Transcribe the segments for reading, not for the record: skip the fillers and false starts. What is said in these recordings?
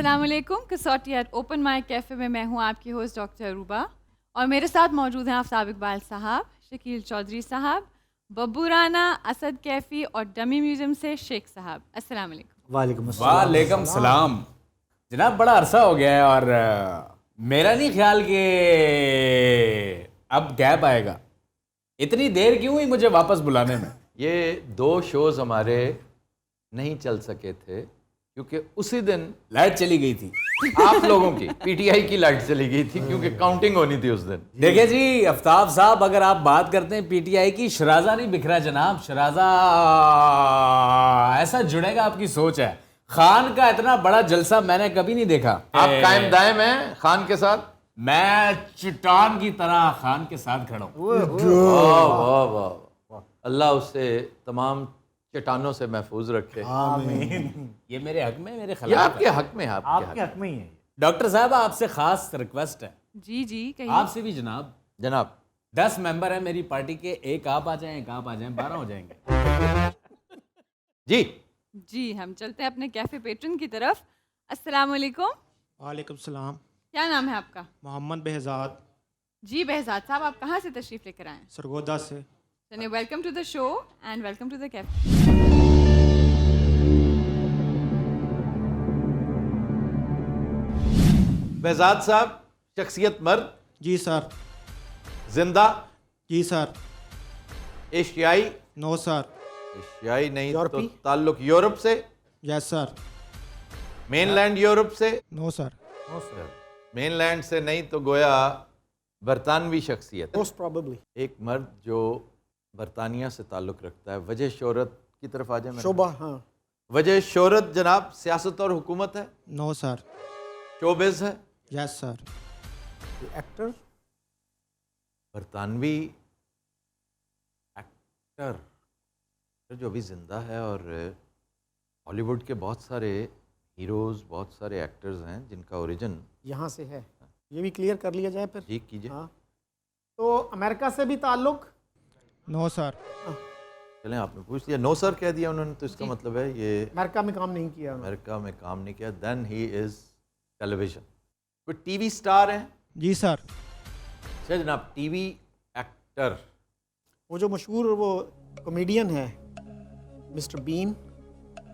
अस्सलाम वालेकुम। कसौटी एट ओपन माइक कैफ़े में मैं हूँ आपकी होस्ट डॉक्टर अरूबा और मेरे साथ मौजूद हैं आफ्ताब इकबाल साहब, शकील चौधरी साहब, बब्बू राना, असद कैफ़ी और डमी म्यूज़ियम से शेख साहब। अस्सलाम वालेकुम। वालेकुम सलाम। जनाब बड़ा अरसा हो गया है और मेरा नहीं ख्याल कि अब गैप आएगा। इतनी देर क्यों हुई मुझे वापस बुलाने में? ये 2 शोज़ हमारे नहीं चल सके थे क्योंकि उसी दिन लाइट चली गई थी। आप लोगों की पीटीआई की लाइट चली गई थी क्योंकि काउंटिंग होनी थी उस दिन। देखिए जी आफ्ताब साहब, अगर आप बात करते हैं पीटीआई की, शराजा नहीं बिखरा जनाब, शराजा ऐसा जुड़ेगा आपकी सोच है। खान का इतना बड़ा जलसा मैंने कभी नहीं देखा। आप कायम दायम हैं खान के साथ? मैं चट्टान की तरह खान के साथ खड़ा हूँ। वाह वाह वाह, अल्लाह उसे तमाम चट्टानों से महफूज रखे। ये मेरे हक में, मेरे ये खिलाफ आपके हक में है, आपके हक में ही है। डॉक्टर साहब आपसे खास रिक्वेस्ट है। जी जी कहिए। आपसे भी जनाब। जनाब 10 मेंबर हैं मेरी पार्टी के, एक आप आ जाएं, एक आप आ जाएं, 12 हो जाएंगे। जी। जी हम चलते हैं अपने कैफ़े पेट्रन की तरफ। अस्सलाम वालेकुम। वालेकुम सलाम। क्या नाम है आपका? मोहम्मद behzad जी behzad साहब, आप कहाँ से तशरीफ़ लेकर आए हैं? सरगोदा से। चलिए, welcome to the show and welcome to the cafe. behzad साहब, शख्सियत मर्द, जी सर। जिंदा, जी सर। एशियाई? No sir. एशियाई नहीं तो ताल्लुक यूरोप से? Yes sir. मेनलैंड यूरोप से? No sir. मेनलैंड से नहीं तो गोया बरतानवी शख्सियत। मोस्ट प्रोबेबली एक मर्द जो बरतानिया से ताल्लुक़ रखता है। वजह शोहरत की तरफ आ जाए। शोभा, हाँ। वजह शोहरत जनाब सियासत और हुकूमत है? No sir. शोबिज़ है? Yes sir. एक्टर, बरतानवी एक्टर जो अभी ज़िंदा है, और हॉलीवुड के बहुत सारे हीरोज़, बहुत सारे एक्टर्स हैं जिनका ओरिजिन यहाँ से है। ये भी क्लियर कर लिया जाए फिर। जी कीजिए। हाँ, तो अमेरिका से भी ताल्लुक? No sir. चलें, आपने पूछ लिया, नो सर कह दिया उन्होंने, तो इसका मतलब है ये अमेरिका में काम नहीं किया उन्होंने। अमेरिका में काम नहीं किया। Then he is television. कोई टीवी स्टार है? जी सर। अच्छा जनाब, टीवी एक्टर। वो जो मशहूर वो कॉमेडियन है मिस्टर बीन,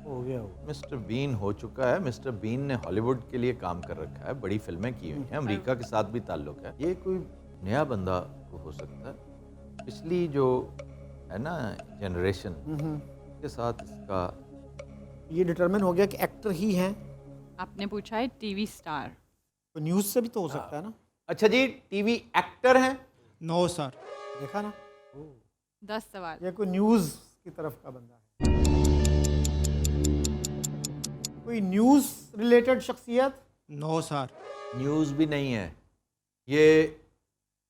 हो गया। मिस्टर बीन हो चुका है। मिस्टर बीन ने हॉलीवुड के लिए काम कर रखा है, बड़ी फिल्में की हुई हैं, अमेरिका के साथ भी ताल्लुक है। ये कोई नया बंदा हो सकता है। पिछली जो है ना जनरेशन के साथ इसका ये डिटरमिन हो गया कि एक्टर ही हैं। आपने पूछा है टीवी स्टार। तो न्यूज़ से भी तो हो सकता है ना। अच्छा जी, टीवी एक्टर हैं? No sir. देखा ना, 10 सवाल। ये कोई न्यूज़ की तरफ का बंदा है। कोई न्यूज़ रिलेटेड शख्सियत? No sir. न्यूज़ भी नहीं है, ये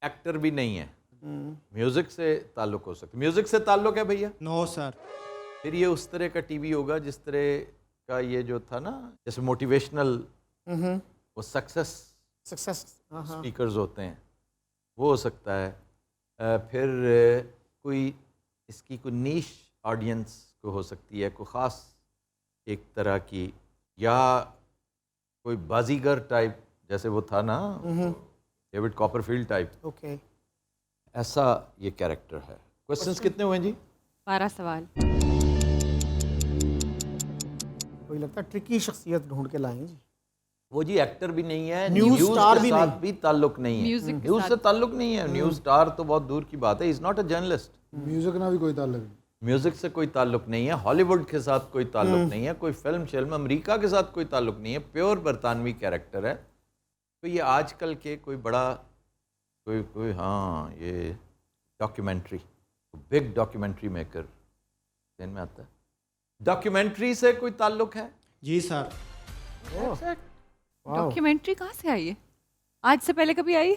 एक्टर भी नहीं है। म्यूज़िक से ताल्लुक हो सकता है। म्यूज़िक से ताल्लुक है भैया? No sir. फिर ये उस तरह का टीवी होगा जिस तरह का ये जो था ना, जैसे मोटिवेशनल, वो सक्सेस सक्सेस, हाँ हाँ। स्पीकर्स होते हैं, वो हो सकता है। फिर कोई इसकी कोई नीश ऑडियंस को हो सकती है, कोई ख़ास एक तरह की, या कोई बाजीगर टाइप, जैसे वो था ना डेविड कॉपरफील्ड टाइप, ओके। ऐसा ये कैरेक्टर है। क्वेश्चंस कितने हुए जी? 12 सवाल। कोई लगता है ट्रिकी शख्सियत ढूंढ के लाएंगे जी। वो जी एक्टर भी नहीं है, न्यूज़ न्यूज़ स्टार के भी साथ नहीं। भी ताल्लुक नहीं है, म्यूजिक के न्यूज़ साथ। से ताल्लुक नहीं है। न्यूज़ स्टार तो बहुत दूर की बात है। Is not a journalist. Music ना भी कोई ताल्लुक नहीं। म्यूज़िक से कोई ताल्लुक नहीं है, हॉलीवुड के साथ कोई ताल्लुक नहीं है, कोई फिल्म अमेरिका के साथ कोई ताल्लुक नहीं है, प्योर बरतानवी कैरेक्टर है। तो ये आजकल के कोई बड़ा कोई हाँ, ये डॉक्यूमेंट्री, बिग डॉक्यूमेंट्री मेकर ध्यान में आता है। डॉक्यूमेंट्री से कोई ताल्लुक है? जी सर। डॉक्यूमेंट्री कहाँ से आई है? आज से पहले कभी आई?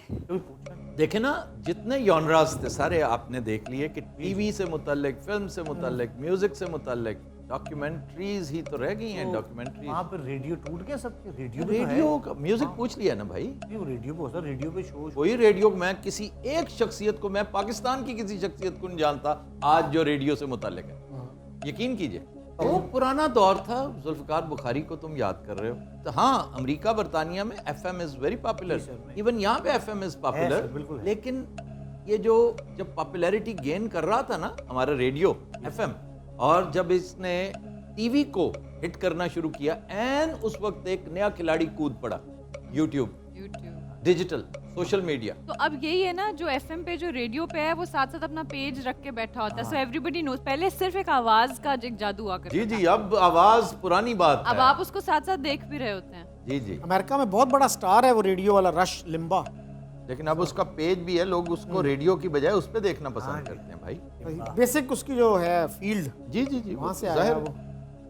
देखे ना, जितने जॉनरास थे सारे आपने देख लिए कि टीवी से मुतल्लिक, फिल्म से मुतल्लिक, म्यूजिक से मुतल्लिक, डॉक्यूमेंट्रीज ही तो रह गई हैं। डॉक्यूमेंट्री वहाँ पर रेडियो टूट गया सबके। रेडियो रेडियो का म्यूजिक पूछ लिया ना भाई। रेडियो पे सर, रेडियो पे शो। कोई रेडियो, मैं किसी एक शख्सियत को, मैं पाकिस्तान की किसी शख्सियत को नहीं जानता आज जो रेडियो से मुतल्लिक है। यकीन कीजिए। वो पुराना दौर था, जुल्फ़िकार बुखारी को तुम याद कर रहे हो। तो हाँ, अमेरिका बरतानिया में FM is very popular, even यहाँ पे FM इज़ पॉपुलर, बिल्कुल है। लेकिन ये जो जब पॉपुलैरिटी गेन कर रहा था ना हमारा रेडियो FM, और जब इसने टीवी को हिट करना शुरू किया, एंड उस वक्त एक नया खिलाड़ी कूद पड़ा, यूट्यूब, डिजिटल, सोशल मीडिया। तो अब यही है ना, जो एफएम पे जो रेडियो पे है वो साथ साथ अपना पेज रख के बैठा होता है, सो एवरीबडी नोज। पहले सिर्फ एक आवाज का एक जादू हुआ करता जी था। जी, अब आवाज पुरानी बात अब है। आप उसको साथ साथ देख भी रहे होते हैं। जी जी, अमेरिका में बहुत बड़ा स्टार है वो रेडियो वाला, रश लिम्बा। लेकिन अब उसका पेज भी है, लोग उसको रेडियो की बजाय उस पर देखना पसंद करते हैं भाई। बेसिक उसकी जो है फील्ड, जी जी जी, वहाँ से जाहिर आया है। वो।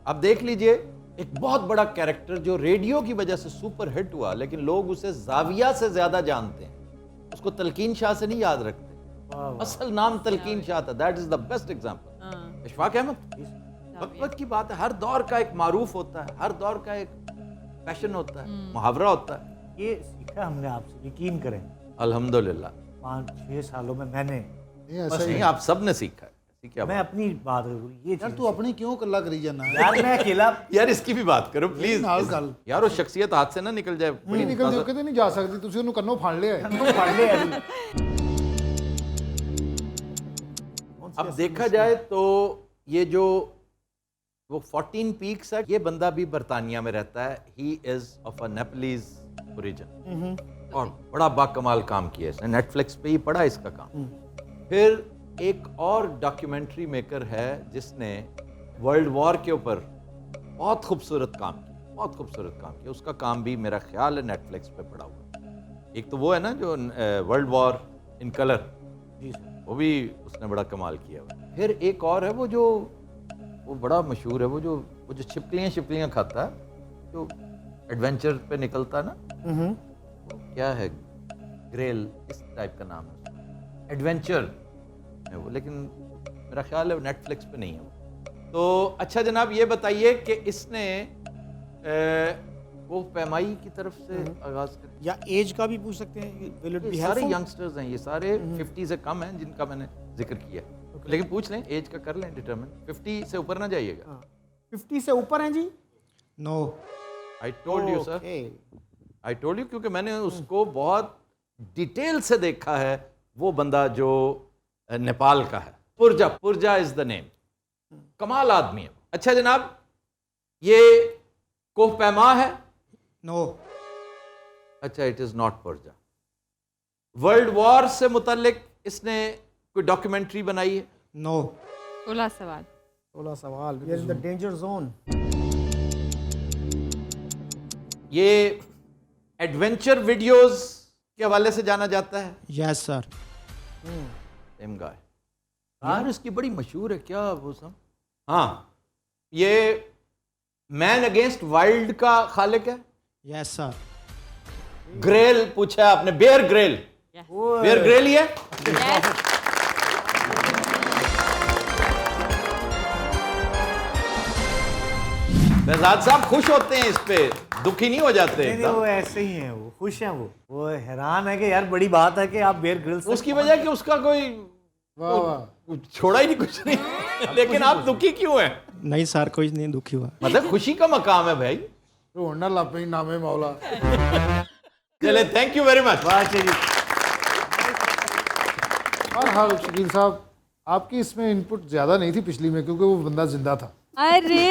अब देख लीजिए, एक बहुत बड़ा कैरेक्टर जो रेडियो की वजह से सुपर हिट हुआ, लेकिन लोग उसे जाविया से ज्यादा जानते हैं, उसको तलकीन शाह से नहीं याद रखते। असल नाम तलकीन शाह था, that is the best example. Ishfaq Ahmed, वक्त की बात है, हर दौर का एक मारूफ होता है, हर दौर का एक पैशन होता है, मुहावरा होता है। ये सीखा हमने आपसे, यकीन करें। अल्हम्दुलिल्लाह, 5-6 सालों में मैंने, ये बस ऐसा ही नहीं, है। आप सब ने सीखा है। ठीक है, मैं अपनी बात करूँ, ये यार चीज़- तू अपनी क्यों कल्ला करी जाना है? यार मैं अकेला यार इसकी भी बात करो प्लीज नाल गल। यार, वो शख्सियत हाथ से ना निकल जाए। ਬੜੀ ਨਿਕਲਦੀ ਉਹ ਕਿਤੇ ਨਹੀਂ ਜਾ ਸਕਦੀ, ਤੁਸੀਂ ਉਹਨੂੰ ਕੰਨੋਂ ਫੜ ਲਿਆ ਹੈ। पढ़ ले अभी। अब देखा जाए तो ये जो वो 14 पीक्स है, ये बंदा भी बरतानिया में रहता है। He is of a Nepalese origin और बड़ा बाकमाल काम किया इसने, नेटफ्लिक्स पे ही पड़ा इसका काम। फिर एक और डॉक्यूमेंट्री मेकर है जिसने वर्ल्ड वॉर के ऊपर बहुत खूबसूरत काम किया, बहुत खूबसूरत काम किया। उसका काम भी मेरा ख्याल है नेटफ्लिक्स पे पड़ा हुआ है। एक तो वो है ना जो वर्ल्ड वॉर इन कलर, वो भी उसने बड़ा कमाल किया हुआ है। फिर एक और है वो बड़ा मशहूर है, वो जो छिपकलियाँ खाता है, जो एडवेंचर पे निकलता है ना, वो क्या है, ग्रेल इस टाइप का नाम है, एडवेंचर है वो, लेकिन मेरा ख्याल है वो नेटफ्लिक्स पे नहीं है वो। तो अच्छा जनाब, ये बताइए कि इसने वो पैमाई की तरफ से आगाज कर, या एज का भी पूछ सकते हैं, will it be ये सारे helpful? यंगस्टर्स हैं, ये सारे 50 से कम हैं जिनका मैंने जिक्र किया, लेकिन पूछ लें एज का, कर लें डिटरमिन। 50 से ऊपर ना जाइएगा। हाँ। 50 से ऊपर हैं जी? No, I told you sir, Okay. I told you, क्योंकि मैंने उसको बहुत डिटेल से देखा है। वो बंदा जो नेपाल का है, पुरजा इज द नेम, कमाल आदमी है। अच्छा जनाब, ये कोहपैमा है? नो, अच्छा, इट इज नॉट पुरजा। वर्ल्ड वॉर से मुतल्लिक इसने कोई डॉक्यूमेंट्री बनाई है? नो, 16 सवाल। 16 सवाल। We are in the danger zone. ये एडवेंचर वीडियोस के हवाले से जाना जाता है? Yes sir. सेम गाय यार, इसकी बड़ी मशहूर है क्या वो सब। हाँ, ये मैन अगेंस्ट वाइल्ड का खालिक है। Yes sir. ग्रेल पूछा है आपने, बेयर ग्रेल, बेयर ग्रेल ही है। बेजाद साहब खुश होते हैं इस पे, दुखी नहीं हो जाते नहीं, एकदम। वो ऐसे ही हैं, वो खुश हैं, वो हैरान है कि यार बड़ी बात है कि आप बेयर ग्रिल्स उसकी वजह कि उसका कोई वाह वाह। छोड़ा ही नहीं कुछ नहीं। लेकिन आप दुखी क्यों हैं? नहीं सर, कोई नहीं दुखी हुआ। मतलब खुशी का मकाम है भाई। रोना लग पई नामे मौला। चले, थैंक यू वेरी मच। और हाँ शकील साहब, आपकी इसमें इनपुट ज्यादा नहीं थी पिछली में, क्योंकि वो बंदा जिंदा था। अरे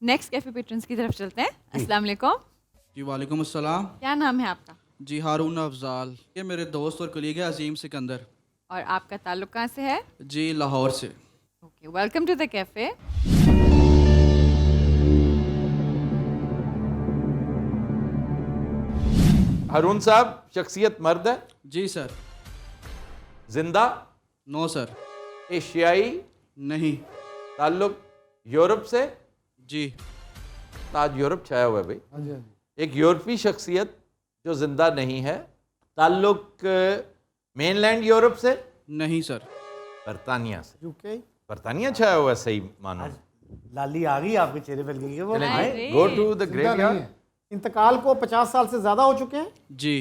नेक्स्ट कैफे पेट्रन्स की तरफ चलते हैं। अस्सलाम वालेकुम। जी वालेकुम अस्सलाम। क्या नाम है आपका? जी हारून अफजाल, ये मेरे दोस्त और कलीग है अजीम सिकंदर। और आपका ताल्लुक कहाँ से है? जी लाहौर से। Okay, welcome to the cafe. Haroon sahab, शख्सियत मर्द है? जी सर। जिंदा? No sir. एशियाई? नहीं। ताल्लुक यूरोप से? जी। आज यूरोप छाया हुआ है भाई। हाँ जी हाँ जी। एक यूरोपी शख्सियत जो जिंदा नहीं है। ताल्लुक मेनलैंड यूरोप से? नहीं सर। बरतानिया से। UK? बरतानिया छाया हुआ है, सही मानो। लाली आ गई आपके चेहरे पर लगी वो। अरे। गो टू द जिंदा नहीं ग्रेवयार्ड। है। इंतकाल को 50 साल से ज्यादा हो चुके हैं? जी।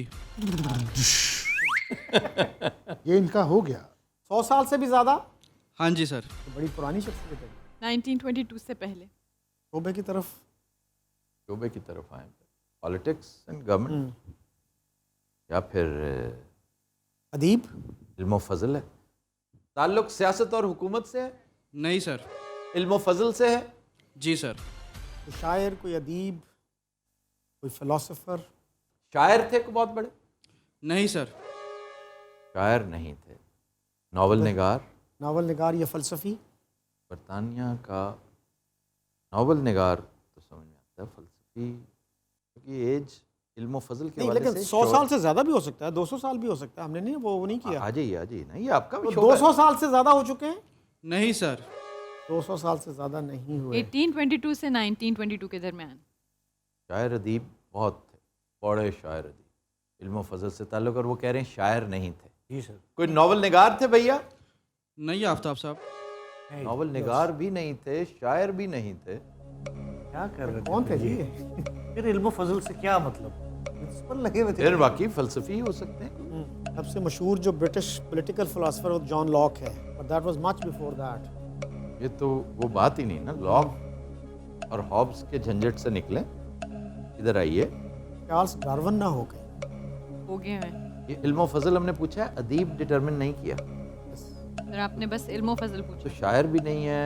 ये इनका हो गया। 100 साल से भी ज्यादा? हाँ जी सर। तो बड़ी पुरानी शख्सियत है। 1922 से पहले। शोबे की तरफ शोबे की तरफ आए, पॉलिटिक्स एंड गवर्नमेंट या फिर अदीब, इल्म व फजल है? ताल्लुक सियासत और हुकूमत से है? नहीं सर। इल्म व फजल से है? जी सर। कोई शायर, कोई अदीब, कोई फिलोसोफर? शायर थे को बहुत बड़े? नहीं सर। शायर नहीं थे। नावल निगार? नावल निगार या फ़लसफ़ी? बरतानिया का नावल निगार तो समझ में आता है, फ़लसफ़ी क्योंकि एज इल्म व फजल के नहीं, हवाले लेकिन से 100 साल से ज़्यादा भी हो सकता है, 200 साल भी हो सकता है। हमने नहीं वो नहीं किया। आ जाइए ना, ये आपका तो भी शौक है। 200 साल से ज़्यादा हो चुके हैं? नहीं सर। 200 साल से ज़्यादा नहीं हुए। 1822 से 1922 के दरमियान। शायर अदीब बहुत थे, बड़े शायर अदीब, इल्म व फजल से ताल्लुक़, और वो कह रहे हैं शायर नहीं थे। जी सर। कोई नावल निगार थे भैया? नहीं आफ्ताब साहब। नावल निगार भी नहीं थे, शायर भी नहीं थे। क्या कर रहे थे? कौन थे जी? फिर इल्म फजल से क्या मतलब? इस पर लगे हुए थे। फिर बाकी फ़लसफ़ी हो सकते हैं। सबसे मशहूर जो ब्रिटिश पॉलिटिकल फिलोसफर वो जॉन लॉक है, but that was much before that. ये तो वो बात ही नहीं ना, लॉक और हॉब्स के झंझट से निकले। इधर आइए। चार्ल्स डार्विन ना हो गए। हो गए हैं ये इल्म व फजल हमने पूछा है, अदीब डिटरमिन नहीं किया। सर, आपने बस इल्म फजल तो पूछा। शायर भी नहीं है,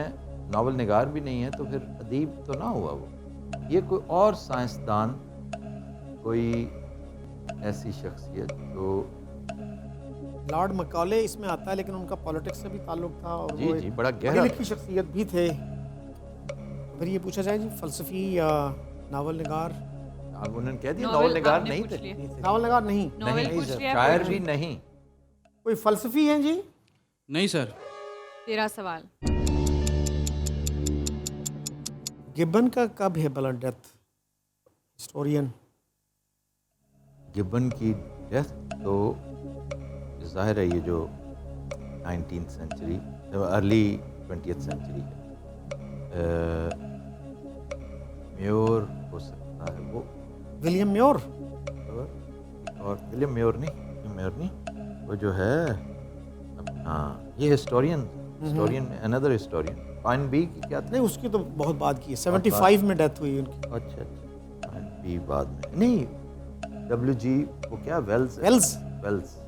नावल निगार भी नहीं है, तो फिर अदीब तो ना हुआ वो। ये कोई और साइंसदान, कोई ऐसी शख्सियत जो लॉर्ड मकॉले इसमें आता है, लेकिन उनका पॉलिटिक्स से भी ताल्लुक था और जी वो जी एक बड़ा पढ़ी गहरा लिखी शख्सियत भी थे। फिर ये पूछा जाए जी, फ़लसफ़ी या नावल निगार? अब उन्होंने कह दिया नॉवेल नावल निगार आपने नहीं पूछ थे। लिया। नावल निगार नहीं। नॉवेल नहीं पूछ सर, लिया, शायर पूछ भी लिया। नहीं। कोई फ़लसफ़ी हैं जी? नहीं सर। 13 सवाल। गिब्बन का कब है ब्लड डेथ? हिस्टोरियन। गिब्बन की डेथ तो जाहिर है ये जो 19th century, early 20th century है। म्योर हो सकता है वो, विलियम म्योर? और विलियम म्योर नहीं, वो जो है हाँ, ये हिस्टोरियन में अनदर हिस्टोरियन पॉइंट बी की क्या था? नहीं, उसकी तो बहुत बात की है। 75 में डेथ हुई उनकी। अच्छा पॉइंट बी बाद में नहीं, WG वो क्या वेल्स वेल्स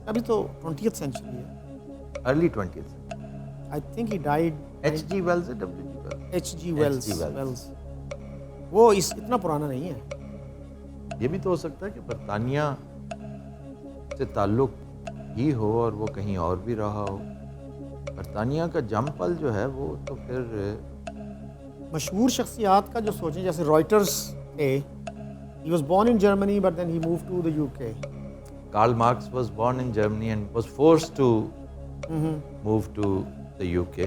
अभी तो 20th सेंचुरी है। Early 20th century. I think he died. HG Wells है, WG Wells? H.G. Wells. H.G. Wells. वो इतना पुराना नहीं है। ये भी तो हो सकता है कि बरतानिया से ताल्लुक ही हो और वो कहीं और भी रहा हो। बरतानिया का जमपल जो है वो तो फिर मशहूर शख्सियात का जो सोचें, जैसे रॉयटर्स थे, he was born in Germany but then he moved to the UK. Karl Marx was born in Germany and was forced to move to the UK.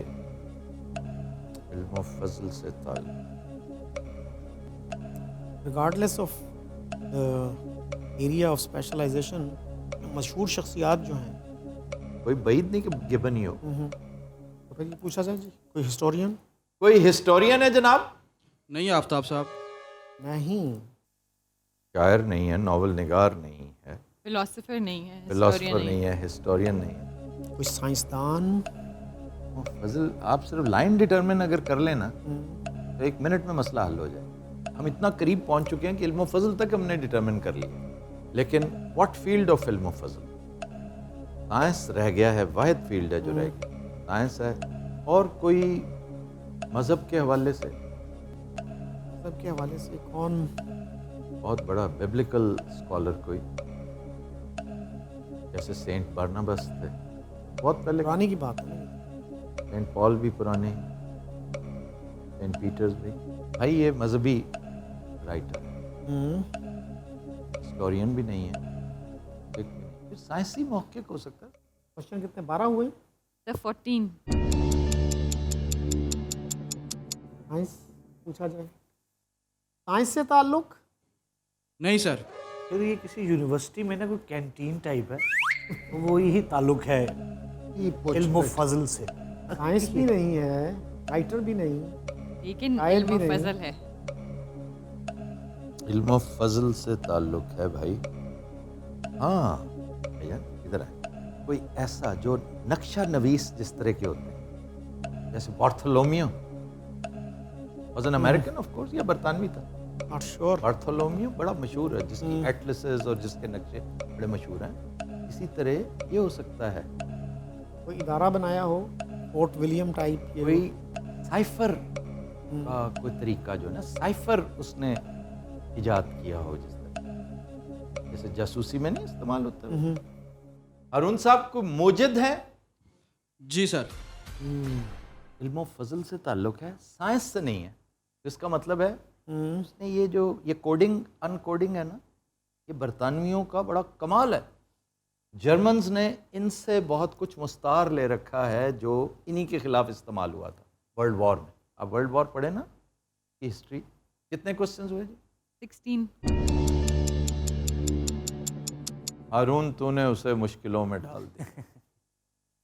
इल्म फजल से ताल्लुक regardless of area of specialisation, मशहूर शख्सियात जो हैं, कोई बैद नहीं कि गिबन ही हो। तो फिर ये पूछा जाए जी, कोई हिस्टोरियन? कोई हिस्टोरियन है जनाब? नहीं आफ्ताब साहब। नहीं। शायर नहीं है, नावल निगार नहीं है, फिलोसोफर नहीं है, फिलोसोफर historian नहीं है, हिस्टोरियन नहीं है। कोई साइंसदान? फजल आप सिर्फ लाइन डिटरमिन अगर कर लेना तो 1 मिनट में मसला हल हो जाए। हम इतना करीब पहुंच चुके हैं कि इल्म फजल तक हमने डिटरमिन कर लिया, लेकिन व्हाट फील्ड ऑफ इल्म फजल? साइंस रह गया है, वाहिद फील्ड है जो रह गया साइंस है। और कोई मज़हब के हवाले से, सब के हवाले से कौन? बहुत बड़ा बिब्लिकल स्कॉलर कोई, जैसे सेंट बारनाबस थे, बहुत पहले। पुरानी की बात है। सेंट पॉल भी पुराने, सेंट पीटर्स भी। भाई ये मजहबी राइटर, हिस्टोरियन भी नहीं है, फिर साइंसी मौके हो सकता है। क्वेश्चन कितने? 12 हुए। The 14। साइंस पूछा जाए, साइंस से ताल्लुक? नहीं सर। फिर ये किसी यूनिवर्सिटी में ना कोई कैंटीन टाइप है, तो वो यही ताल्लुक है इल्म फजल से। साइंस भी नहीं है, राइटर भी नहीं, लेकिन शायर भी इल्म नहीं। फजल है। इल्म फजल से ताल्लुक है भाई। हाँ भैया इधर आए। कोई ऐसा जो नक्शा नवीस जिस तरह के होते हैं, जैसे Bartolomeu, was an American of course, या बरतानवी था? Not sure. बार्थोलोम्यू बड़ा मशहूर है, जिसकी एटलसेस और जिसके नक्शे बड़े मशहूर हैं। इसी तरह ये हो सकता है कोई इदारा बनाया हो, फोर्ट विलियम टाइप, कोई साइफर का कोई तरीका जो है ना, साइफर उसने इजाद किया हो, जिस तरह जैसे जासूसी में नहीं इस्तेमाल होता है। हारून साहब को मोजिद है? जी सर। इल्मो फजल से ताल्लुक है, साइंस से नहीं है। तो इसका मतलब है उसने ये कोडिंग अनकोडिंग है ना, ये बरतानवियों का बड़ा कमाल है। जर्मन्स ने इनसे बहुत कुछ मुस्तार ले रखा है जो इन्हीं के खिलाफ इस्तेमाल हुआ था वर्ल्ड वॉर में। आप वर्ल्ड वॉर पढ़े ना की हिस्ट्री। कितने क्वेश्चंस हुए जी? 16। हारून तूने उसे मुश्किलों में डाल दिया।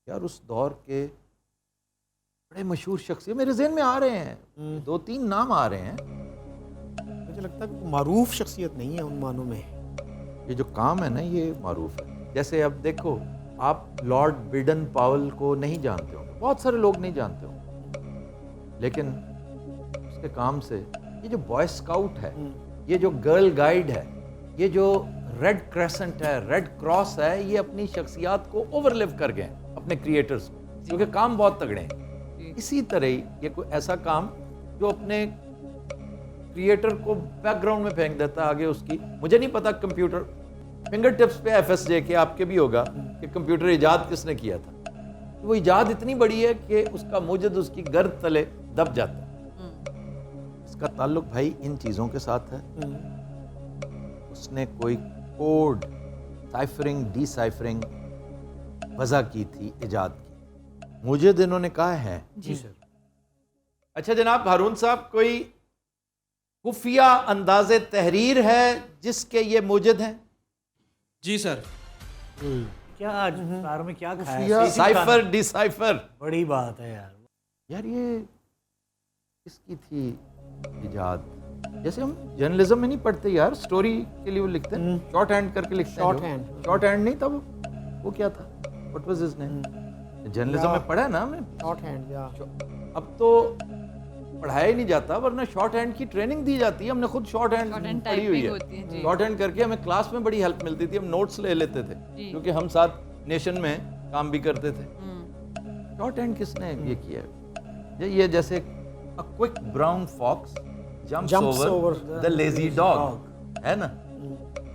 यार उस दौर के बड़े मशहूर शख्सियत मेरे ज़हन में आ रहे हैं, 2-3 नाम आ रहे हैं। मुझे लगता है मारूफ शख्सियत नहीं है उन मानों में। ये जो काम है ना ये मारूफ है। जैसे अब देखो, आप लॉर्ड बिडन पावल को नहीं जानते होंगे, बहुत सारे लोग नहीं जानते होंगे, लेकिन उसके काम से ये जो बॉय स्काउट है, ये जो गर्ल गाइड है, ये जो रेड क्रेसेंट है, रेड क्रॉस है, ये अपनी शख्सियात को ओवरलिव कर गए अपने क्रिएटर्स को, क्योंकि काम बहुत तगड़े हैं। इसी तरह ही ये कोई ऐसा काम जो अपने क्रिएटर को बैकग्राउंड में फेंक देता है आगे उसकी। मुझे नहीं पता कंप्यूटर फिंगर टिप्स पे FSJ के आपके भी होगा कि कंप्यूटर इजाद किसने किया था। तो वो इजाद इतनी बड़ी है कि उसका मुजद उसकी गर्द तले दब जाता है। इसका ताल्लुक भाई इन चीज़ों के साथ है। उसने कोई कोड साइफरिंग डिसाइफरिंग वजह की थी, इजाद की। मुजद इन्होंने कहा है। जी सर। अच्छा जनाब हारून साहब, कोई खुफिया अंदाज़े तहरीर है जिसके ये मुजद हैं? जी सर। क्या आज कार में क्या खाया? खुफिया- साइफर डिसाइफर। बड़ी बात है यार। यार ये किसकी थी इजाद? जैसे हम जर्नलिज्म में नहीं पढ़ते यार, स्टोरी के लिए वो लिखते हैं शॉर्ट हैंड करके लिखते हैं। Short hand. शॉर्ट हैंड नहीं था वो क्या था? What was his name? Journalism में पढ़ा है ना हमने। शॉर्ट हैंड या अब तो पढ़ाया ही नहीं जाता, वरना शॉर्ट हैंड की ट्रेनिंग दी जाती है। हमने खुद शॉर्ट हैंड Shorthand पढ़ी हुई typing होती है, है। जी। शॉर्ट हैंड करके हमें क्लास में बड़ी हेल्प मिलती थी, हम नोट्स ले लेते थे जी। क्योंकि हम साथ नेशन में काम भी करते थे। शॉर्ट हैंड किसने ये किया है? ये जैसे a quick brown fox Jumps jumps over over the lazy dog, है ना?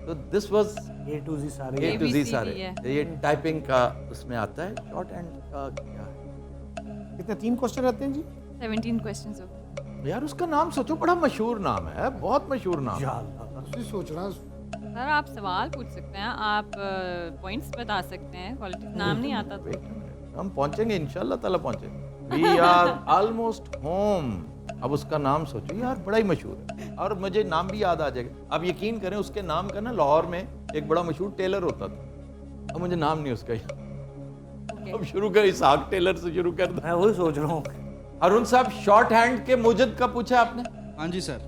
तो this was A to Z सारे। ए टू जी ABCD सारे। है। ये टाइपिंग का उसमें आता है। शॉर्ट हैंड का क्या है कितने 3 क्वेश्चन रहते हैं जी? 17 क्वेश्चंस हो गए। यार? उसका नाम सोचो, बड़ा मशहूर नाम है, बहुत मशहूर नाम है। या अल्लाह। उसी सोच रहा सर आप सवाल पूछ सकते हैं, आप पॉइंट्स बता सकते हैं, क्वालिटी नाम नहीं आता तो। Wait a minute, हम पहुंचेंगे इंशाल्लाह ताला पहुंचेंगे। We are almost home. अब उसका नाम सोचो यार, बड़ा ही मशहूर है और मुझे नाम भी याद आ जाएगा। आप यकीन करें, उसके नाम का ना लाहौर में एक बड़ा मशहूर टेलर होता था। अब मुझे नाम नहीं उसका याद। अब शुरू कर, इसहाक टेलर से शुरू कर दो। मैं वही सोच रहा हूँ। अरुण साहब, शॉर्ट हैंड के मुजद का पूछा आपने? हाँ जी सर।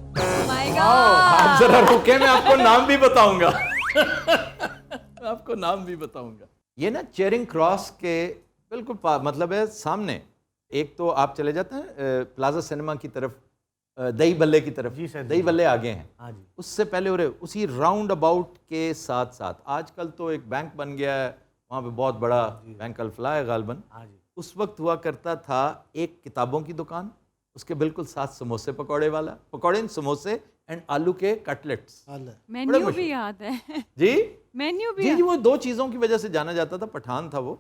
माय आप जरा रुके, मैं आपको नाम भी बताऊंगा। आपको नाम भी बताऊंगा। ये ना चेरिंग क्रॉस के बिल्कुल मतलब है सामने। एक तो आप चले जाते हैं प्लाजा सिनेमा की तरफ, दही बल्ले की तरफ। जी सर, दही बल्ले आगे हैं। हाँ जी। उससे पहले और उसी राउंड अबाउट के साथ साथ आजकल तो एक बैंक बन गया है वहाँ पे, बहुत बड़ा बैंक अल-फलाह है गालबन। हाँ जी। उस वक्त हुआ करता था एक किताबों की दुकान, उसके बिल्कुल साथ समोसे पकौड़े वाला, पकौड़े समोसे एंड आलू के कटलेट्स। मेन्यू मशहूर। भी याद है। जी मेन्यू भी जी याद- जी, वो 2 चीज़ों की वजह से जाना जाता था। पठान था वो,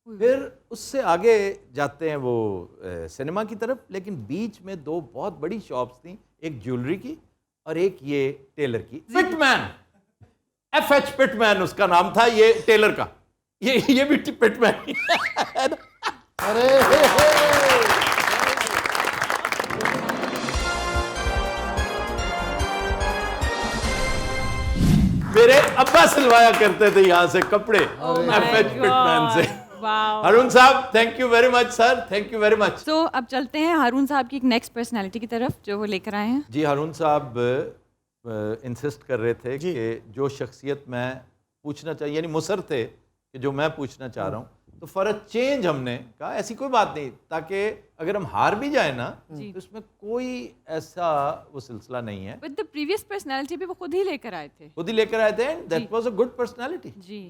फिर उससे आगे जाते हैं वो सिनेमा की तरफ, लेकिन बीच में 2 बहुत बड़ी शॉप्स थी, एक ज्वेलरी की और एक ये टेलर की। पिटमैन, FH पिटमैन उसका नाम था, ये टेलर का। ये भी पिटमैन है ना? मेरे अब्बा सिलवाया करते थे यहाँ से कपड़े Oh my FH पिटमैन से। God. Wow. अरुण साहब, thank you very much sir, thank you very much. तो अब चलते हैं हारून साहब की एक नेक्स्ट पर्सनालिटी की तरफ जो वो लेकर आए हैं। जी, हारून साहब इंसिस्ट कर रहे थे कि जो शख्सियत मैं पूछना चाहिए, यानी मुसर थे कि जो मैं पूछना चाह रहा हूँ तो फॉर अ चेंज हमने कहा ऐसी कोई बात नहीं, ताकि अगर हम हार भी जाए ना जी। तो इसमें कोई ऐसा वो सिलसिला नहीं है। बट द प्रीवियस पर्सनालिटी भी वो खुद ही लेकर आए थे। खुद ही लेकर आए थे and that was a good personality. जी।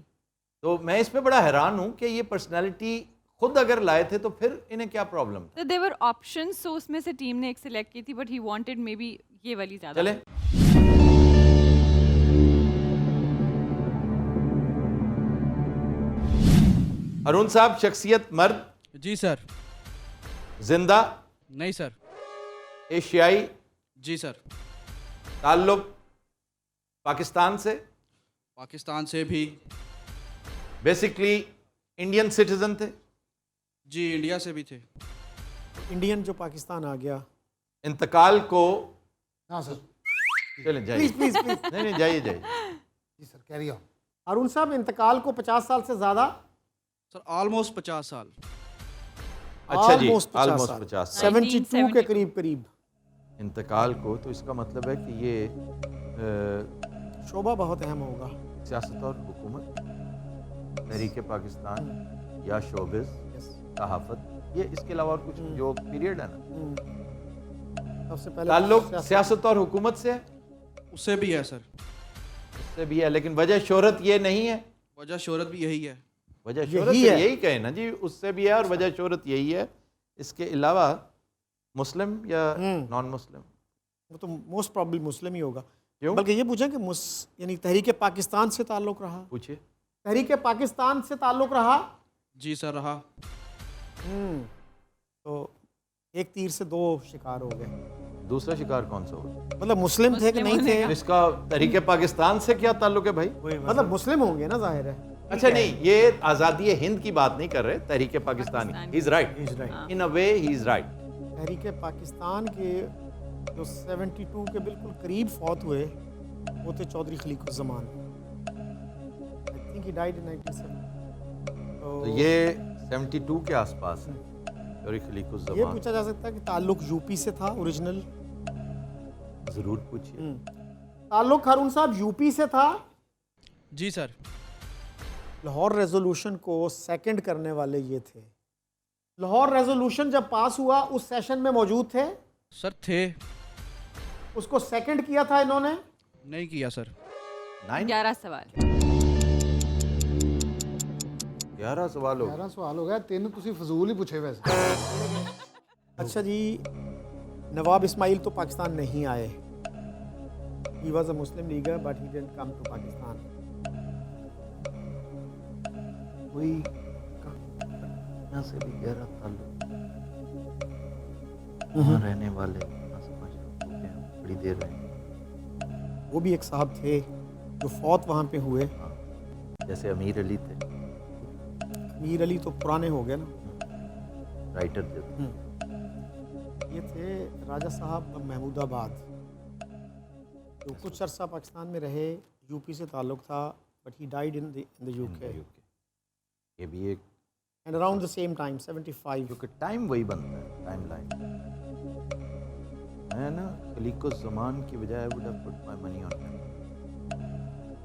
तो मैं इस पे बड़ा हैरान हूं कि ये पर्सनालिटी खुद अगर लाए थे तो फिर इन्हें क्या प्रॉब्लम था। तो देवर ऑप्शंस, सो उसमें से टीम ने एक सिलेक्ट की थी, but he wanted may be ये वाली ज़्यादा। चले अरुण साहब, शख्सियत मर्द, जी सर। जिंदा, नहीं सर। एशियाई, जी सर। ताल्लुक पाकिस्तान से, पाकिस्तान से भी। बेसिकली इंडियन सिटीजन थे, जी इंडिया से भी थे। इंडियन जो पाकिस्तान आ गया। इंतकाल को हाँ सर। चलें जाइए। Please please please. नहीं नहीं जाइए जाइए। जी सर, कैरी ऑन। अरुण साहब, इंतकाल को 50 साल से ज़्यादा। सर ऑलमोस्ट 50 साल। अच्छा जी, Almost 50 ऑलमोस्ट साल। 50 साल। 72 के करीब करीब। इंतकाल को, तो इसका मतलब है कि ये शोभा बहुत अहम होगा। सियासत और हुकूमत, तहरीक पाकिस्तान या शोबिस, सहाफत, ये इसके अलावा और कुछ जो पीरियड है ना, सबसे पहले ताल्लुक सियासत और हुकूमत से है, उससे भी है सर। उससे भी है, लेकिन वजह शोहरत ये नहीं है। वजह शोहरत भी यही है। वजह यही शोहरत है। यही कहे ना जी, उससे भी है और वजह शोहरत यही है। इसके अलावा मुस्लिम या नॉन मुस्लिम, वो तो मोस्ट प्रॉब्ली मुस्लिम ही होगा। क्यों? बल्कि ये पूछें कि यानी तहरीक पाकिस्तान से ताल्लुक रहा। पूछिए। तहरीक पाकिस्तान से ताल्लुक रहा। जी सर रहा। तो एक तीर से दो शिकार हो गए। दूसरा शिकार कौन सा होगा? मतलब मुस्लिम थे कि मुस्लिम नहीं होने थे? का। इसका तहरीक पाकिस्तान से क्या ताल्लुक है भाई? मतलब मुस्लिम होंगे ना, जाहिर है। अच्छा नहीं, ये आज़ादी हिंद की बात नहीं कर रहे, तहरीक Pakistan he is right, in a way he is right. तहरीक पाकिस्तान के जो 72 के बिल्कुल करीब फौत हुए वो थे Chaudhry Khaliquzzaman. I think he died in 97। तो ये 72 के आसपास है। चौधरी ये खलीकुज़्ज़मान, पूछा जा सकता है कि ताल्लुक यूपी से था ओरिजिनल। जरूर पूछिए। ताल्लुक हारून साहब यूपी से था। जी सर। लाहौर रेजोल्यूशन को सेकंड करने वाले ये थे। लाहौर रेजोल्यूशन जब पास हुआ उस सेशन में मौजूद थे। सर थे। उसको सेकंड किया था इन्होंने। नहीं किया सर। 11 सवाल। 11 सवाल हो गए। 11 सवाल हो गया, 3 ਤੁਸੀਂ ਫਜ਼ੂਲ ਹੀ ਪੁੱਛੇ ਵੈਸੇ। अच्छा जी, नवाब इस्माइल तो पाकिस्तान नहीं आए। He was a Muslim leaguer but he didn't come to Pakistan. कोई यहाँ से भी गहरा ताल्लुक, वहाँ रहने वाले ना समझ रहे हैं, बड़ी देर रहे। वो भी एक साहब थे जो फौत वहाँ पे हुए। जैसे अमीर अली थे, मीर अली तो पुराने हो गए ना। राइटर जो थे। ये थे राजा साहब महमूदाबाद, जो कुछ अरसा पाकिस्तान में रहे। यूपी से ताल्लुक था but he died in the UK ये भी एक, and around the same time 75। क्योंकि टाइम वही बनता है, टाइम लाइन। मैं ना खलीकुज़्ज़मान की बजाय I would have put my money on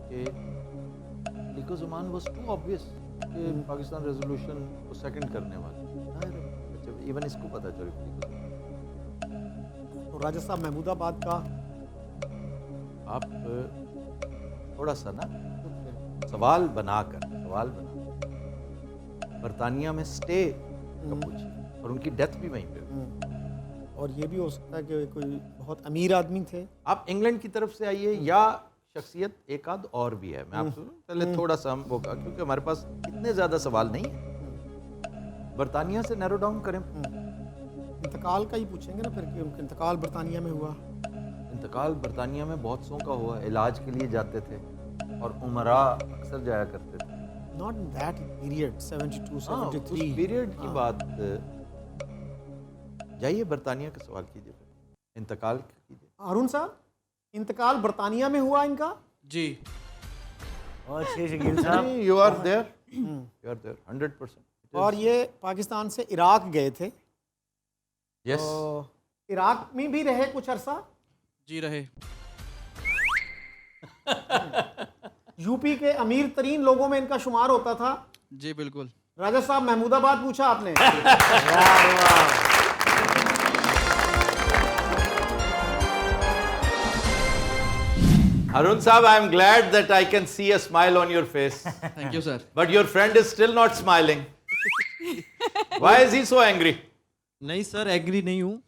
कि खलीकुज़्ज़मान वाज टू ऑब्वियस कि पाकिस्तान रेजोल्यूशन को सेकंड करने वाले। अच्छा, इवन इसको पता चल खलीकुज़्ज़मान। तो राजा साहब महमूदाबाद का आप थोड़ा सा ना सवाल बनाकर बरतानिया में स्टे का पूछिए, और उनकी डेथ भी वहीं पे हुई। और ये भी हो सकता है कि कोई बहुत अमीर आदमी थे। आप इंग्लैंड की तरफ से आइए या शख्सियत एक आध और भी है। मैं आपसे पहले थोड़ा सा हम होगा, क्योंकि हमारे पास इतने ज़्यादा सवाल नहीं है। बरतानिया से नैरो डाउन करें। इंतकाल का ही पूछेंगे ना फिर कि उनका इंतकाल बरतानिया में हुआ। इंतकाल बरतानिया में बहुत सौ का हुआ, इलाज के लिए जाते थे और उमरा अक्सर जाया करते थे। नॉट इन दैट पीरियड 72 उस 73 पीरियड की बात। जाइए बरतानिया का सवाल कीजिए, इंतकाल कीजिए। हारून साहब, इंतकाल बरतानिया में हुआ इनका। जी। और अच्छे शकील साहब, you are there, you are there 100%। और ये पाकिस्तान से इराक गए थे। यस, इराक में भी रहे कुछ अरसा। जी रहे। यूपी के अमीर तरीन लोगों में इनका शुमार होता था। जी बिल्कुल। राजा साहब महमूदाबाद पूछा आपने। Arun Saab, I am glad that I can see a smile on your face. Thank you sir. But your friend is still not smiling. Why is he so angry? नहीं सर एग्री नहीं हूँ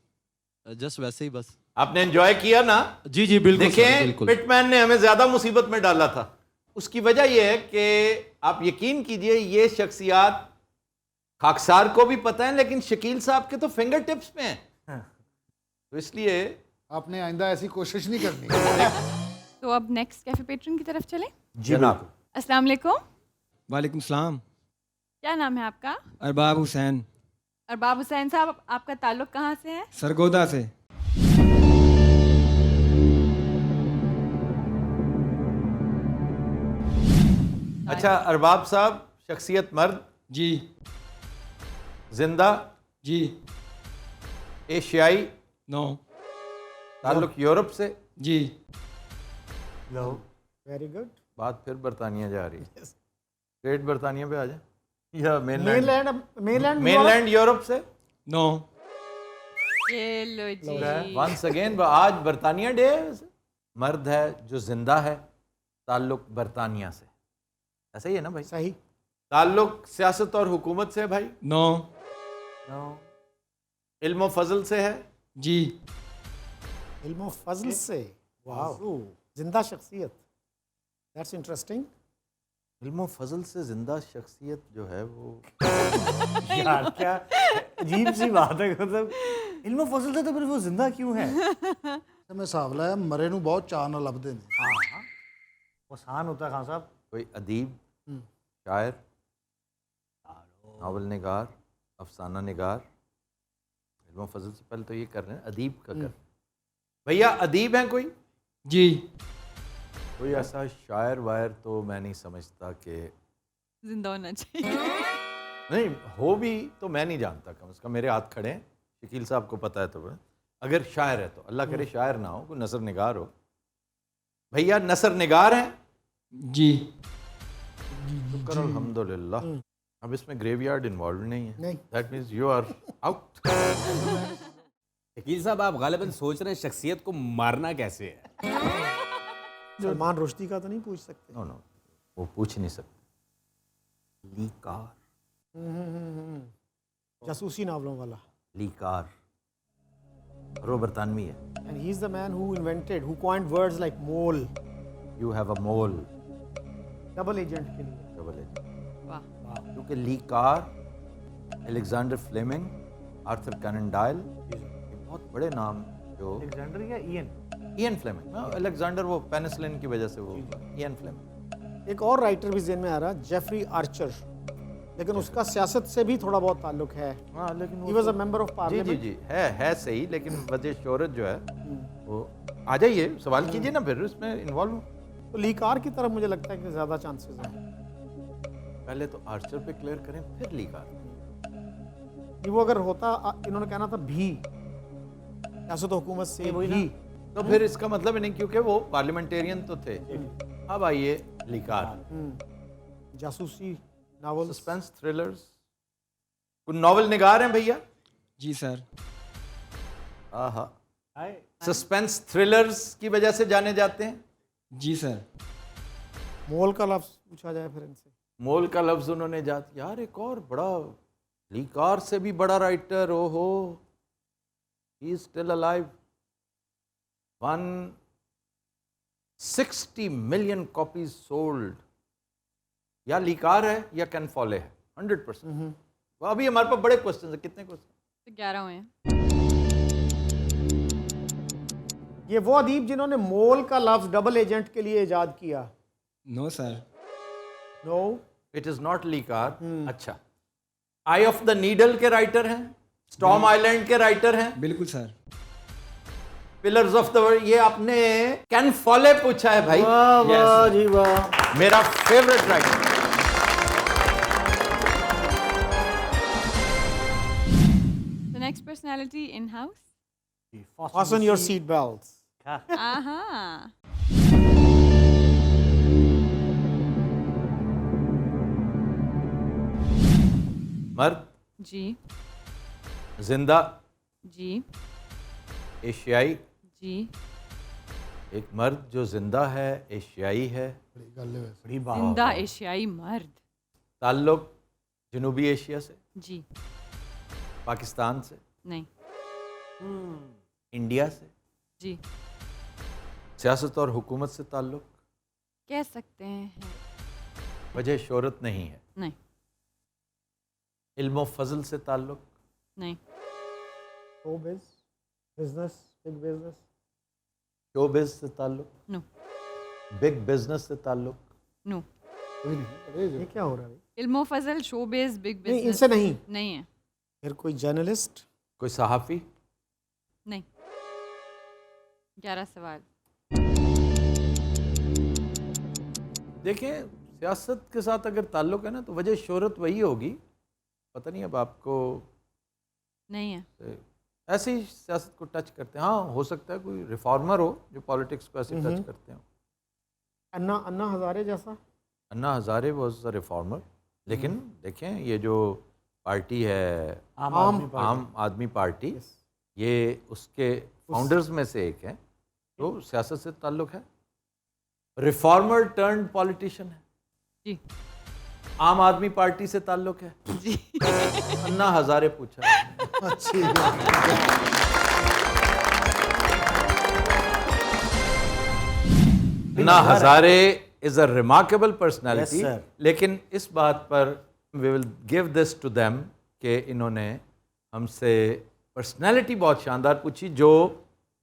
just वैसे ही बस आपने enjoy किया ना? जी जी बिल्कुल sir, देखें, बिल्कुल पिटमैन ने हमें ज्यादा मुसीबत में डाला था। उसकी वजह यह है कि आप यकीन कीजिए ये शख्सियात खाकसार को भी पता है, लेकिन शकील साहब के तो फिंगर टिप्स में है। तो इसलिए आपने आइंदा ऐसी कोशिश नहीं करनी। तो अब नेक्स्ट कैफे पेट्रन की तरफ चलें। जनाब अस्सलाम वालेकुम, वालेकुम सलाम। क्या नाम है आपका? अरबाब हुसैन, अरबाब हुसैन साहब, आपका ताल्लुक कहाँ से है? सरगोदा से। अच्छा अरबाब साहब, शख्सियत मर्द, जी जिंदा, जी एशियाई, नो ताल्लुक यूरोप से। जी वेरी गुड। बात फिर बरतानिया जा रही है। स्ट्रेट बरतानिया पे आ जाए या मेनलैंड मेनलैंड यूरोप से। नो ये लो जी। वंस अगेन आज बरतानिया डे है। वैसे मर्द है जो जिंदा है, ताल्लुक बरतानिया से, ऐसा ही है ना भाई? सही। ताल्लुक सियासत और हुकूमत से है भाई? नो इल्म फजल से है? जी इल्म फजल से। वाह, जिंदा शख्सियत, दैट्स इंटरेस्टिंग। इल्म फजल से जिंदा शख्सियत जो है वो यार क्या अजीब सी बात है, मतलब इल्म फजल से तो फिर वो जिंदा क्यों है? मैं सावला है, मरे नू बहुत चाह नाल लभदे ने। आसान होता है खान साहब। कोई अदीब, शायर, नावल निगार, अफसाना निगार। इल्म फजल से पहले तो ये कर रहे हैं अदीब का कर। भैया अदीब हैं कोई? जी कोई ऐसा शायर वायर तो मैं नहीं समझता कि जिंदा होना चाहिए। नहीं हो भी तो मैं नहीं जानता। कम से कम मेरे हाथ खड़े हैं, शकील साहब को पता है। तो अगर शायर है तो अल्लाह करे शायर ना हो, कोई नसर निगार हो। भैया नसर निगार हैं? जी शुक्र अल्हम्दुलिल्लाह। अब इसमें ग्रेवयार्ड इन्वॉल्व नहीं है। नहीं। That means you are out. Shakeel साहब, आप गालिबन सोच रहे हैं शख्सियत को मारना कैसे है। सलमान रुश्दी का तो नहीं पूछ सकते। नो नो, वो पूछ नहीं सकते। लीकार, जासूसी नावलों वाला। लीकार, और वो बरतानवी है। And he is the man who invented, who coined words like mole, you have a mole, double agent के लिए। Double agent. वाह। क्योंकि le Carre, Alexander Fleming, Arthur Conan Doyle, ये बहुत बड़े नाम जो अलेक्जेंडर या इयन फ्लेमिंग। अलेक्जेंडर वो पेनिसिलिन की वजह से वो इयन फ्लेमिंग। एक और राइटर भी जेहन में आ रहा, जेफरी आर्चर, लेकिन उसका सियासत से भी थोड़ा बहुत ताल्लुक है। हाँ लेकिन He was a member of ji parliament. जी जी है सही, लेकिन वजह शोहरत जो है वो आ जाइए, सवाल कीजिए ना फिर इसमें इन्वॉल्व। तो लीकार की तरफ मुझे लगता है कि ज़्यादा चांसेस हैं। पहले तो आर्चर पे क्लियर करें फिर लीकार। कि वो अगर होता, इन्होंने कहना था भी, सियासत हुकूमत से भी। तो फिर इसका मतलब नहीं, क्योंकि वो पार्लियामेंटेरियन तो थे। अब आइए लीकार। जासूसी नावल, सस्पेंस थ्रिलर्स, कुछ नॉवल निगार हैं भैया? जी सर। आहा, सस्पेंस थ्रिलर्स की वजह से जाने जाते हैं। जी सर। मोल का लफ्ज पूछा जाए फिर इनसे। मोल का लफ्ज उन्होंने यार एक और बड़ा लीकार से भी बड़ा राइटर, ओहो, he is still alive. 160 million copies sold. या लीकार है या कैन फॉले है 100%। वो अभी हमारे पास बड़े क्वेश्चन है। कितने क्वेश्चन? तो 11 हुए हैं। ये वो अदीब जिन्होंने मोल का लफ्ज डबल एजेंट के लिए इजाद किया। No sir. No, it is not le Carre. अच्छा, आई ऑफ द नीडल के राइटर हैं, स्टॉर्म आइलैंड के राइटर हैं, बिल्कुल sir. Pillars of the world, ये आपने कैन फॉले पूछा है भाई। वाह जी वाह। मेरा favourite writer. The next personality in house. fasten your seat belts. Aha. मर्द, जी जिंदा, जी एशियाई। जी एक मर्द जो जिंदा है, एशियाई है, बड़ी गल है वैसे। बड़ी बात। जिंदा एशियाई मर्द। ताल्लुक जनूबी एशिया से, जी पाकिस्तान से, नहीं। इंडिया से, जी सियासत और हुकूमत से ताल्लुक, कह सकते हैं। वजह शोहरत नहीं है, नहीं इल्म फजल से ताल्लुक, नहीं showbiz, business, big business, showbiz से ताल्लुक, नो बिग बिजनेस से ताल्लुक, नो। कोई नहीं, अरे ये क्या हो रहा है? इल्मो फजल शोबिज बिग नहीं, बिजनेस इनसे नहीं। नहीं है। फिर कोई जर्नलिस्ट? कोई सहाफ़ी, नहीं। 11 सवाल। देखें सियासत के साथ अगर ताल्लुक है ना तो वजह शोहरत वही होगी। पता नहीं अब आपको नहीं है। ऐसे ही सियासत को टच करते हैं। हाँ, हो सकता है कोई रिफॉर्मर हो जो पॉलिटिक्स को ऐसे टच करते हो। अन्ना हजारे जैसा? Anna Hazare was a reformer, लेकिन देखें ये जो पार्टी है आम आदमी पार्टी, ये उसके फाउंडर्स में से एक है, तो सियासत से ताल्लुक है। रिफॉर्मर टर्न्ड पॉलिटिशियन है। जी आम आदमी पार्टी से ताल्लुक है। जी अन्ना हजारे पूछा। अच्छी Anna Hazare is a remarkable personality, Yes, sir. लेकिन इस बात पर we will give this to them कि इन्होंने हमसे पर्सनैलिटी बहुत शानदार पूछी, जो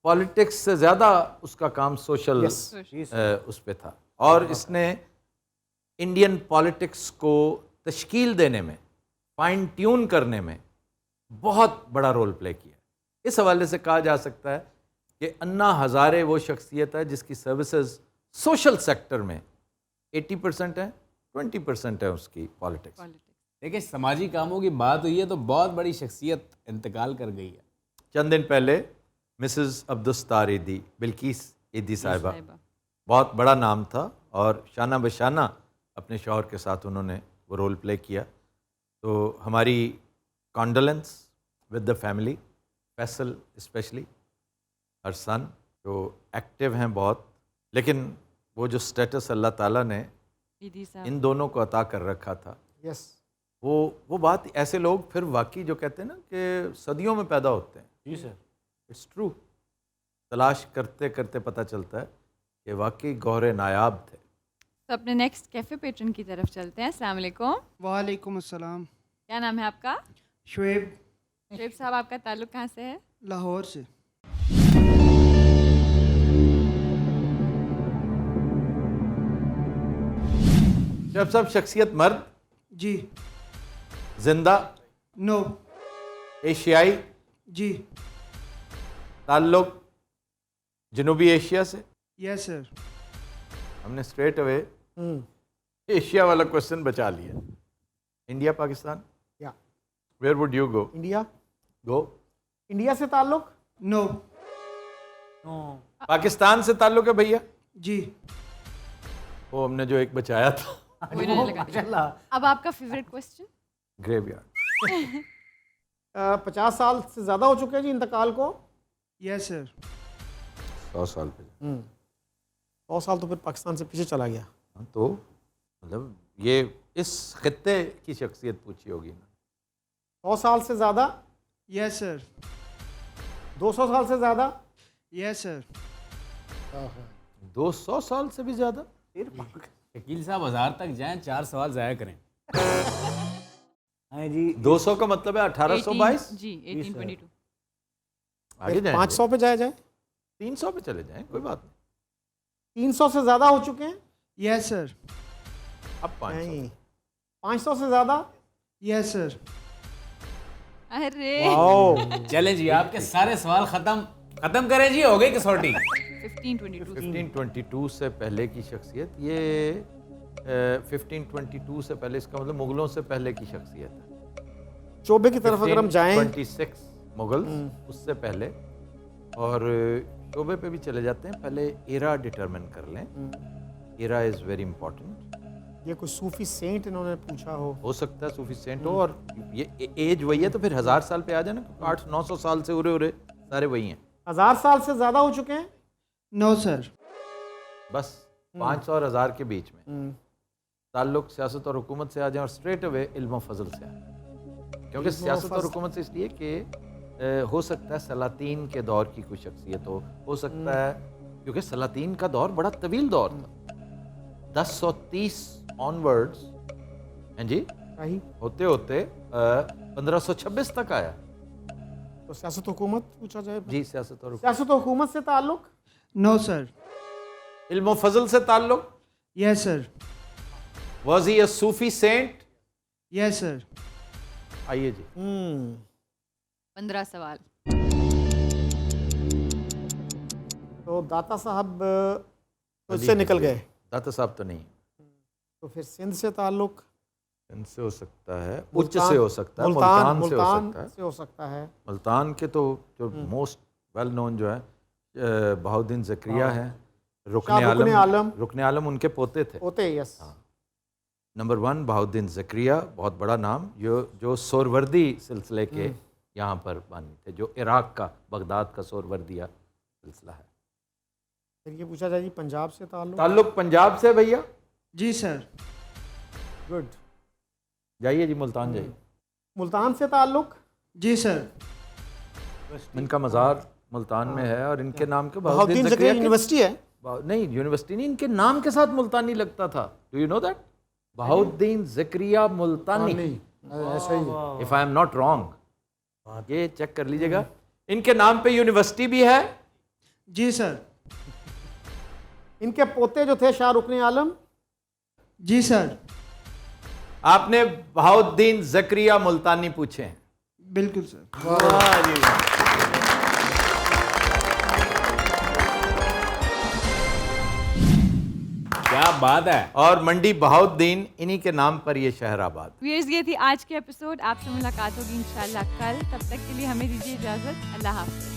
पॉलिटिक्स से ज़्यादा उसका काम सोशल उस पे था, और इसने इंडियन पॉलिटिक्स को तश्कील देने में, फाइन ट्यून करने में बहुत बड़ा रोल प्ले किया। इस हवाले से कहा जा सकता है कि अन्ना हजारे वो शख्सियत है जिसकी सर्विसेज सोशल सेक्टर में 80% है, 20% है उसकी पॉलिटिक्स। देखिए, समाजी कामों की बात हुई है तो बहुत बड़ी शख्सियत इंतकाल कर गई है। चंद दिन पहले मिसेस अब्दुस्तार ईदी, बिल्किस ईदी साहिबा, बहुत बड़ा नाम था और शाना बशाना अपने शौहर के साथ उन्होंने वो रोल प्ले किया। तो हमारी condolence with the family, Faisal specially, her son जो एक्टिव हैं बहुत, लेकिन वो जो स्टेटस अल्लाह ताला ने इन दोनों को अता कर रखा था, यस, वो बात, ऐसे लोग फिर वाकई जो कहते हैं ना कि सदियों में पैदा होते हैं। जी सर, इट्स ट्रू। तलाश करते करते पता चलता है कि वाकई गौहरे नायाब थे। तो अपने नेक्स्ट कैफे पेट्रन की तरफ चलते हैं। अस्सलाम वालेकुम। वालेकुम अस्सलाम। क्या नाम है आपका? शुएब, शुएब साहब, आपका ताल्लुक कहाँ से है? लाहौर से। जब सब शख्सियत मर्द, जी। जिंदा, नो। एशियाई, जी। ताल्लुक जनूबी एशिया से। Yes sir. हमने स्ट्रेट अवे एशिया वाला क्वेश्चन बचा लिया। इंडिया पाकिस्तान, या where would you go? India. Go. India से ताल्लुक? नो। पाकिस्तान से ताल्लुक है भैया? जी। वो हमने जो एक बचाया था, कोई नहीं लगा। माशाल्लाह। अब आपका फेवरेट क्वेश्चन। ग्रेवयार्ड। 50 साल से ज़्यादा हो चुके हैं जी इंतकाल को? Yes sir. 100 साल पे। 100 साल तो फिर पाकिस्तान से पीछे चला गया। हाँ, तो मतलब ये इस खित्ते की शख्सियत पूछी होगी ना। 100 साल से ज़्यादा? Yes sir. 200 साल से ज़्यादा? Yes sir. 200 साल से भी ज़्यादा? शकील साहब 1000 तक जाएं, 4 सवाल ज़ाया करें। हाँ जी, 200 का मतलब है 1822। जी 1822। आगे जाएं, 500 पे जाए 300 पे चले जाएं, कोई बात नहीं। 300 से ज़्यादा हो चुके हैं? Yes sir. अब 500। नहीं, 500 से ज़्यादा? Yes sir. अरे चलें जी, आपके सारे सवाल खत्म करें जी, हो गई कसौटी। 1522। 1522 से पहले की शख्सियत, ये 1522 से पहले, इसका मतलब मुगलों से पहले की शख्सियत है। चौबे की तरफ अगर हम जाएं, 26 मुगल, उससे पहले, और शोबे पे भी चले जाते हैं। पहले एरा डिटरमिन कर लें। Era is very important. ये कोई सूफी सेंट इन्होंने पूछा हो सकता है सूफी सेंट हो, और ये एज वही है तो फिर 1000 साल पे आ जाए ना, 800-900 साल से उरे सारे वही हैं। 1000 साल से ज़्यादा हो चुके हैं? No sir. बस 500 और 1000 के बीच में ताल्लुक सियासत और हुकूमत से आ जाए, और स्ट्रेट अवे इल्म और फजल से आए। क्योंकि सियासत और हुकूमत से इसलिए कि हो सकता है सलातीन के दौर की कोई शख्सियत हो सकता है, क्योंकि सलातीन का दौर बड़ा तवील दौर था, 1030 ऑनवर्ड्स, हैं जी, होते होते 1526 तक आया। तो सियासत हुकूमत पूछा जाए? जी, सियासत और सियासत हुकूमत से ताल्लुक? No sir. इल्म फजल से ताल्लुक? Yes sir. Was he a Sufi saint? Yes sir. आइए जी। 15 सवाल। तो दाता साहब तो इससे निकल गए। दाता साहब तो नहीं। तो फिर सिंध से ताल्लुक? सिंध से हो सकता है, उच्च से हो सकता है, मुल्तान से हो सकता है। से हो सकता है। मुल्तान के तो जो मोस्ट वेल नोन जो है बहाउद्दीन ज़करिया है, रुकन आलम उनके पोते थे। पोते, यस। नंबर 1 बहाउद्दीन ज़करिया, बहुत बड़ा नाम, जो सोरवर्दी सिलसिले के यहाँ पर बानी थे, जो इराक का, बगदाद का सोरवर्दिया सिलसिला है। फिर ये पूछा जाए जी पंजाब से ताल्लुक पंजाब से भैया? जी सर। गुड। जाइए जी, मुल्तान जाइए। मुल्तान से ताल्लुक? जी सर। इनका मज़ार मुल्तान में है, और इनके नाम के बहाउद्दीन ज़करिया यूनिवर्सिटी है? नहीं, यूनिवर्सिटी नहीं, इनके नाम के साथ मुल्तानी लगता था। Do you know that? Bahauddin Zakariya Multani, ऐसा ही है। If I am not wrong, ये चेक कर लीजिएगा। इनके नाम पे यूनिवर्सिटी भी है। जी सर। इनके पोते जो थे शाह रुकन आलम? जी सर। आपने बहाउद्दीन ज़करिया मुल्तानी पूछे हैं? बिल्कुल सर। क्या बात है। और मंडी बहाउद्दीन, इन्हीं के नाम पर ये शहर आबाद। व्यूअर्स, ये थी आज की एपिसोड। आपसे मुलाकात होगी इंशाल्लाह कल। तब तक के लिए हमें दीजिए इजाज़त। अल्लाह हाफ़िज़।